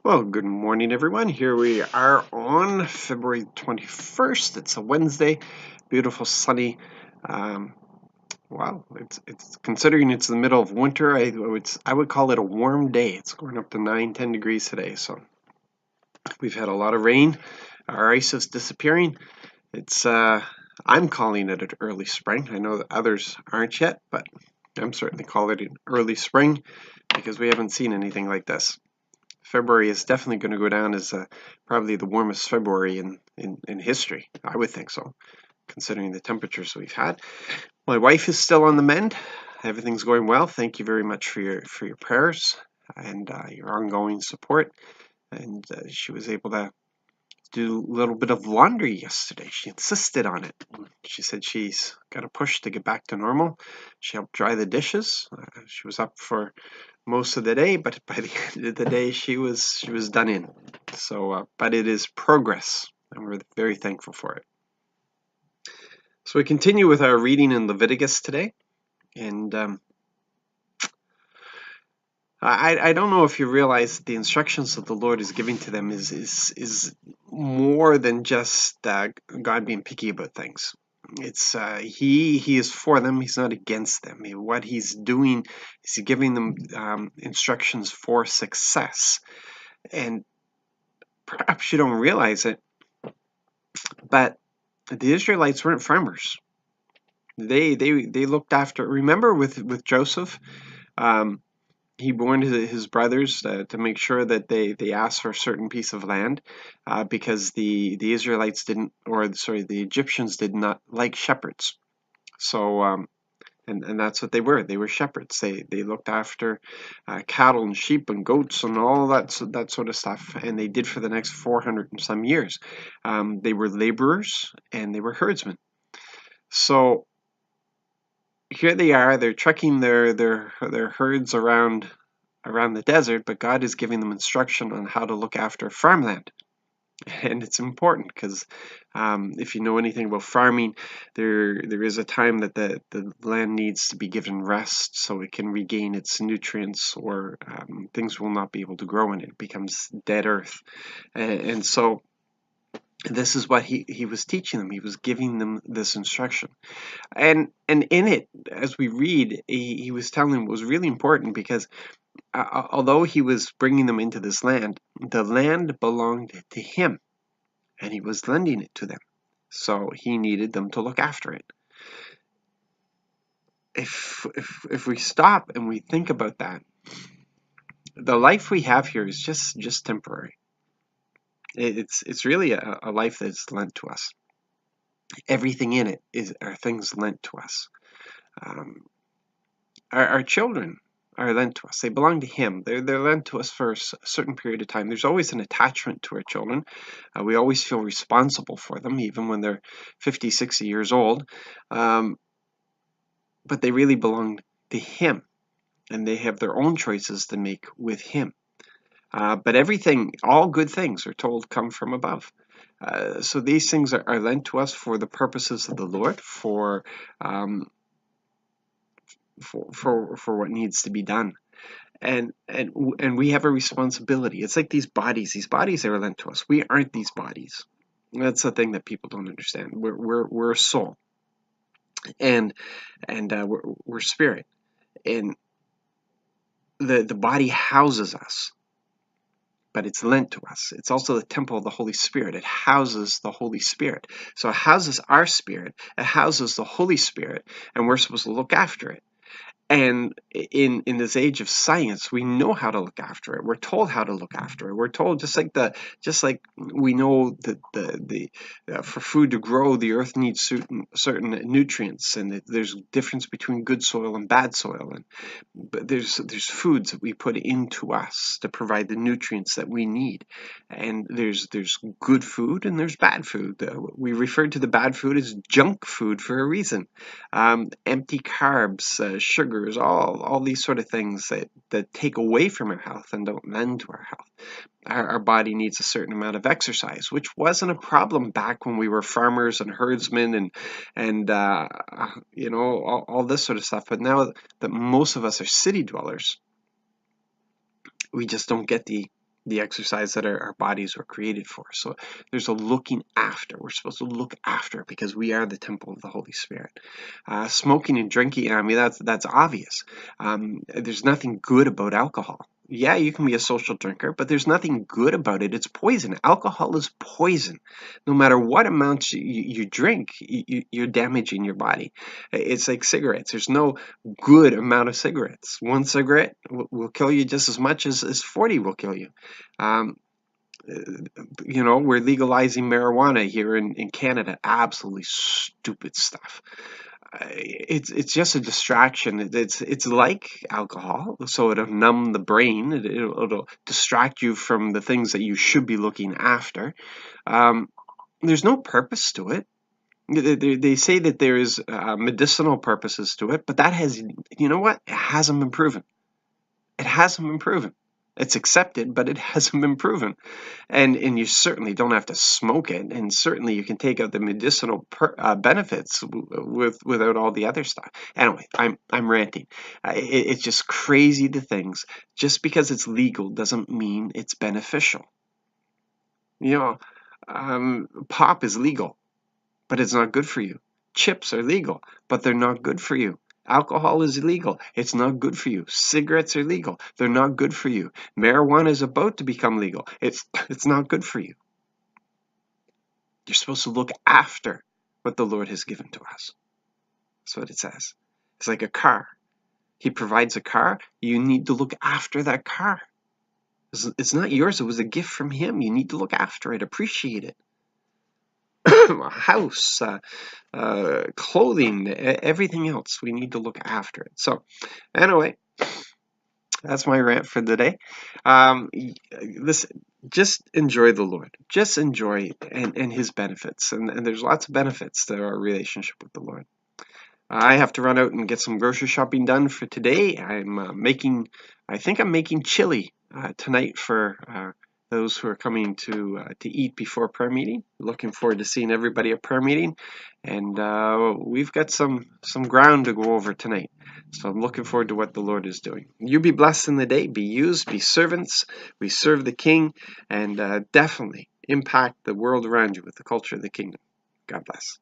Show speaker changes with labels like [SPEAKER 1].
[SPEAKER 1] Well, good morning, everyone. Here we are on February 21st. It's a Wednesday, beautiful, sunny. Um, wow, it's considering it's the middle of winter. I would call it a warm day. It's going up to 9-10 degrees today. So we've had a lot of rain. Our ice is disappearing. It's I'm calling it an early spring. I know that others aren't yet, but I'm certainly calling it an early spring because we haven't seen anything like this. February is definitely going to go down as probably the warmest February in history. I would think so, considering the temperatures we've had. My wife is still on the mend. Everything's going well. Thank you very much for your prayers and your ongoing support. And she was able to do a little bit of laundry yesterday. She insisted on it. She said she's got a push to get back to normal. She helped dry the dishes. She was up for most of the day, but by the end of the day, she was done in. So, but it is progress, and we're very thankful for it. So we continue with our reading in Leviticus today, and I don't know if you realize that the instructions that the Lord is giving to them is more than just God being picky about things. It's he is for them. He's not against them. What he's doing is giving them instructions for success. And perhaps you don't realize it, but the Israelites weren't farmers. They looked after. Remember with Joseph, um, he warned his brothers to make sure that they asked for a certain piece of land because the Israelites didn't, or sorry, the Egyptians did not like shepherds. So and that's what they were. They were shepherds. They looked after cattle and sheep and goats and all that sort of stuff, and they did for the next 400 and some years. They were laborers and they were herdsmen. So here they are. They're trekking their herds around the desert, but God is giving them instruction on how to look after farmland. And it's important because if you know anything about farming, there is a time that the land needs to be given rest so it can regain its nutrients, or things will not be able to grow in it. It becomes dead earth. And so this is what he was teaching them. He was giving them this instruction. And in it, as we read, he was telling them it was really important because although he was bringing them into this land, the land belonged to him and he was lending it to them. So he needed them to look after it. If we stop and we think about that, the life we have here is just temporary. It's really a life that's lent to us. Everything in it are things lent to us. Um, our children are lent to us. They belong to him. They're lent to us for a certain period of time. There's always an attachment to our children. We always feel responsible for them, even when they're 50, 60 years old. But they really belong to him, and they have their own choices to make with him. But everything, all good things, are told come from above. So these things are lent to us for the purposes of the Lord, for what needs to be done. And we have a responsibility. It's like these bodies. These bodies are lent to us. We aren't these bodies. That's the thing that people don't understand. We're a soul, and we're spirit, and the body houses us, but it's lent to us. It's also the temple of the Holy Spirit. It houses the Holy Spirit. So it houses our spirit. It houses the Holy Spirit, and we're supposed to look after it. And in this age of science, we know how to look after it. We're told how to look after it. We're told just like we know that for food to grow, the earth needs certain nutrients, and there's a difference between good soil and bad soil. But there's foods that we put into us to provide the nutrients that we need. And there's good food and there's bad food. We refer to the bad food as junk food for a reason. Empty carbs, sugars, all these sort of things that take away from our health and don't lend to our health. Our body needs a certain amount of exercise, which wasn't a problem back when we were farmers and herdsmen and all this sort of stuff. But now that most of us are city dwellers, we just don't get the the exercise that our bodies were created for. So there's a looking after. We're supposed to look after because we are the temple of the Holy Spirit. Smoking and drinking, I mean, that's obvious. There's nothing good about alcohol. Yeah, you can be a social drinker, but there's nothing good about it. It's poison. Alcohol is poison. No matter what amount you drink, you're damaging your body. It's like cigarettes. There's no good amount of cigarettes. One cigarette will kill you just as much as 40 will kill you. Um, we're legalizing marijuana here in Canada. Absolutely stupid stuff. It's just a distraction. It's like alcohol, so it'll numb the brain. It'll distract you from the things that you should be looking after. There's no purpose to it. They say that there is medicinal purposes to it, but that has, you know what? It hasn't been proven. It hasn't been proven. It's accepted, but it hasn't been proven. And you certainly don't have to smoke it, and certainly you can take out the medicinal benefits without all the other stuff. Anyway, I'm ranting. It's just crazy the things. Just because it's legal doesn't mean it's beneficial. Pop is legal, but it's not good for you. Chips are legal, but they're not good for you. Alcohol is illegal. It's not good for you. Cigarettes are legal. They're not good for you. Marijuana is about to become legal. It's not good for you. You're supposed to look after what the Lord has given to us. That's what it says. It's like a car. He provides a car. You need to look after that car. It's not yours. It was a gift from Him. You need to look after it, appreciate it. A house, clothing, everything else. We need to look after it. So, anyway, that's my rant for the day. Listen, just enjoy the Lord. Just enjoy and His benefits. And there's lots of benefits to our relationship with the Lord. I have to run out and get some grocery shopping done for today. I think I'm making chili tonight for those who are coming to eat before prayer meeting. Looking forward to seeing everybody at prayer meeting, and we've got some ground to go over tonight. So I'm looking forward to what the Lord is doing. You be blessed in the day. Be used. Be servants. We serve the King, and definitely impact the world around you with the culture of the kingdom. God bless.